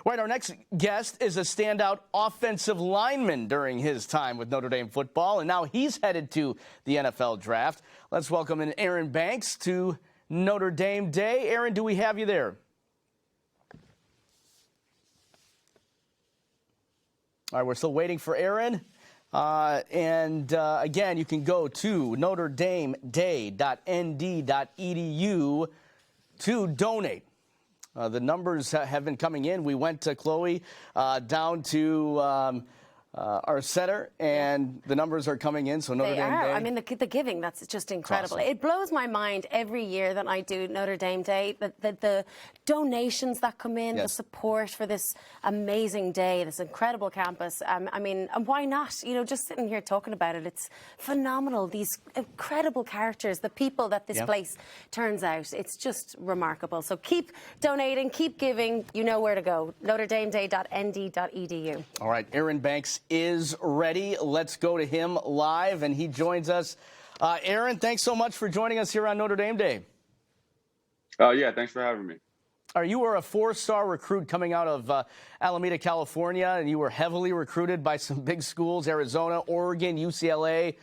Right, our next guest is a standout offensive lineman during his time with Notre Dame football, and now he's headed to the NFL draft. Let's welcome in Aaron Banks to Notre Dame Day. Aaron, do we have you there? All right, we're still waiting for Aaron. Again, you can go to NotreDameDay.nd.edu to donate. The numbers have been coming in. We went to Chloe down to our center, and the numbers are coming in. So Notre Dame Day. I mean, the giving, that's just incredible. Awesome. It blows my mind every year that I do Notre Dame Day, the donations that come in, yes, the support for this amazing day, this incredible campus. I mean, and why not? You know, just sitting here talking about it, it's phenomenal. These incredible characters, the people that this place turns out, it's just remarkable. So keep donating, keep giving. You know where to go. NotreDameDay.nd.edu. All right, Aaron Banks is ready. Let's go to him live, and he joins us. Aaron, thanks so much for joining us here on Notre Dame Day. Yeah, thanks for having me. You were a four-star recruit coming out of Alameda, California, and you were heavily recruited by some big schools: Arizona, Oregon, UCLA,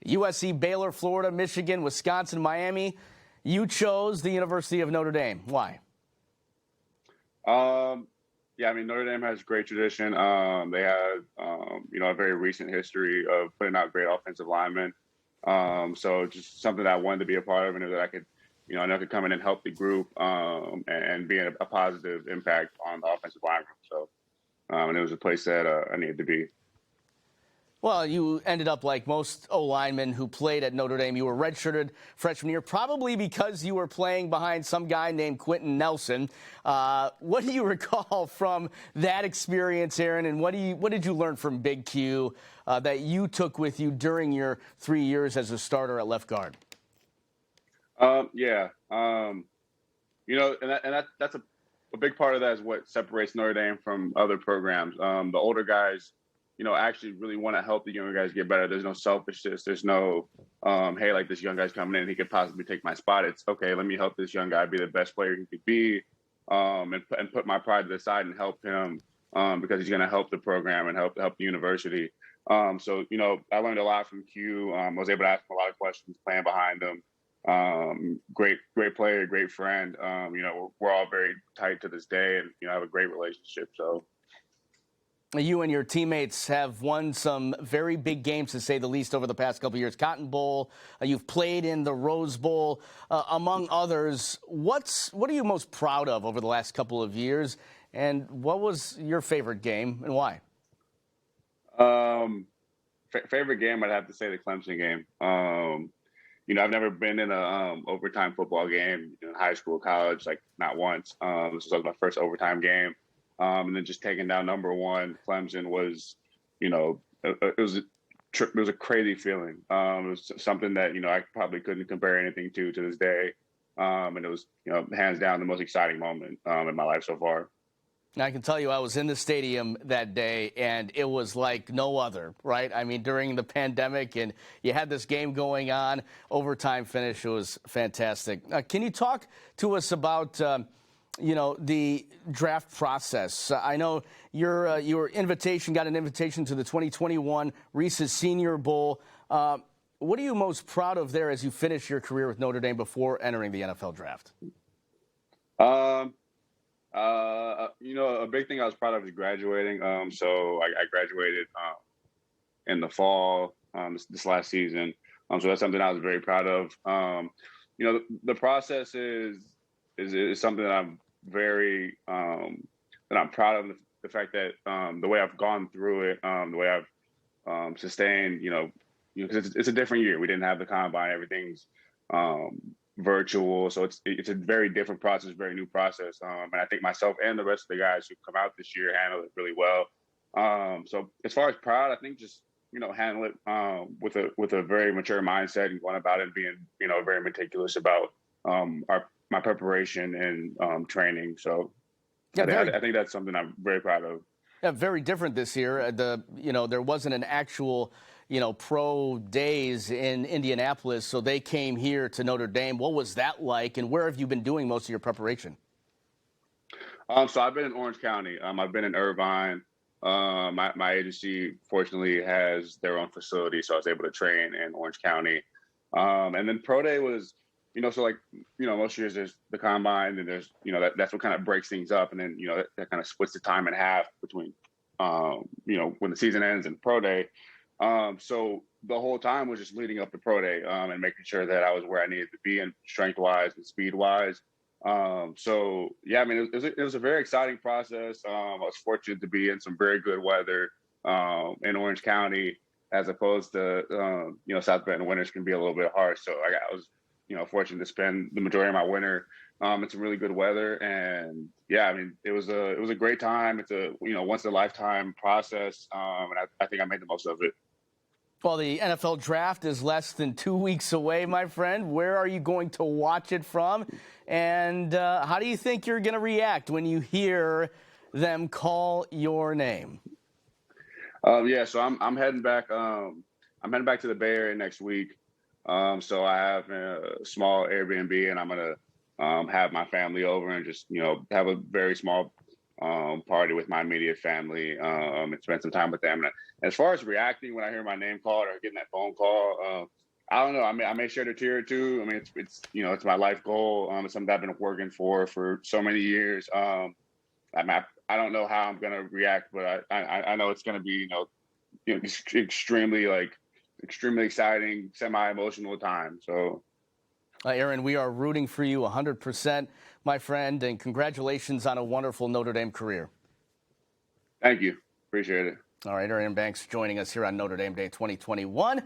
USC, Baylor, Florida, Michigan, Wisconsin, Miami. You chose the University of Notre Dame. Why? Yeah, I mean, Notre Dame has great tradition. They have, a very recent history of putting out great offensive linemen. So just something that I wanted to be a part of, and that I could, I know I could come in and help the group and be a positive impact on the offensive line room. So, and it was a place that I needed to be. Well, you ended up like most O-linemen who played at Notre Dame. You were redshirted freshman year, probably because you were playing behind some guy named Quentin Nelson. What do you recall from that experience, Aaron, and what did you learn from Big Q that you took with you during your 3 years as a starter at left guard? And that's a big part of that is what separates Notre Dame from other programs. The older guys, actually really want to help the younger guys get better. There's no selfishness. There's no, hey, like this young guy's coming in, he could possibly take my spot. It's okay, let me help this young guy be the best player he could be, and put my pride to the side and help him because he's going to help the program and help the university. So, I learned a lot from Q. I was able to ask him a lot of questions playing behind him. Great player, great friend. We're all very tight to this day, and, have a great relationship. So. You and your teammates have won some very big games, to say the least, over the past couple of years. Cotton Bowl, you've played in the Rose Bowl, among others. What are you most proud of over the last couple of years, and what was your favorite game and why? Favorite game, I'd have to say the Clemson game. I've never been in a overtime football game in high school, college, like not once. This was my first overtime game. And then just taking down number one, Clemson was, it was a crazy feeling. It was something that, I probably couldn't compare anything to this day. And it was, hands down the most exciting moment in my life so far. And I can tell you I was in the stadium that day, and it was like no other, right? I mean, during the pandemic, and you had this game going on, overtime finish. It was fantastic. Can you talk to us about the draft process? I know your invitation got an invitation to the 2021 Reese's Senior Bowl. What are you most proud of there as you finish your career with Notre Dame before entering the NFL draft? A big thing I was proud of is graduating. So I graduated in the fall this last season. So that's something I was very proud of. The process is something that I'm very that I'm proud of. The fact that the way I've gone through it, the way I've sustained, because it's a different year. We didn't have the combine. Everything's virtual, so it's a very different process, very new process. And I think myself and the rest of the guys who come out this year handled it really well. So as far as proud, I think just handle it with a very mature mindset and going about it, being very meticulous about my preparation and training. So I think that's something I'm very proud of. Yeah, very different this year. There wasn't an actual pro days in Indianapolis, so they came here to Notre Dame. What was that like, and where have you been doing most of your preparation? So I've been in Orange County. I've been in Irvine. My agency fortunately has their own facility, so I was able to train in Orange County. And then pro day was, so like, most years there's the combine, and there's, that's what kind of breaks things up, and then that kind of splits the time in half between, when the season ends and pro day. So the whole time was just leading up to pro day, and making sure that I was where I needed to be, and strength wise and speed wise. So yeah, I mean, it was a very exciting process. I was fortunate to be in some very good weather in Orange County, as opposed to South Bend winters can be a little bit harsh. So I was fortunate to spend the majority of my winter in some really good weather. And yeah, I mean, it was a great time. It's a once in a lifetime process, and I think I made the most of it. Well, the NFL draft is less than 2 weeks away, my friend. Where are you going to watch it from? And how do you think you're going to react when you hear them call your name? Yeah, so I'm heading back. I'm heading back to the Bay Area next week. So I have a small Airbnb, and I'm gonna have my family over and just have a very small party with my immediate family, and spend some time with them. And as far as reacting when I hear my name called or getting that phone call, I don't know. I may shed a tear or two. I mean, it's my life goal. It's something I've been working for so many years. I don't know how I'm gonna react, but I know it's gonna be extremely exciting, semi-emotional time. So. Aaron, we are rooting for you 100%, my friend, and congratulations on a wonderful Notre Dame career. Thank you. Appreciate it. All right, Aaron Banks joining us here on Notre Dame Day 2021.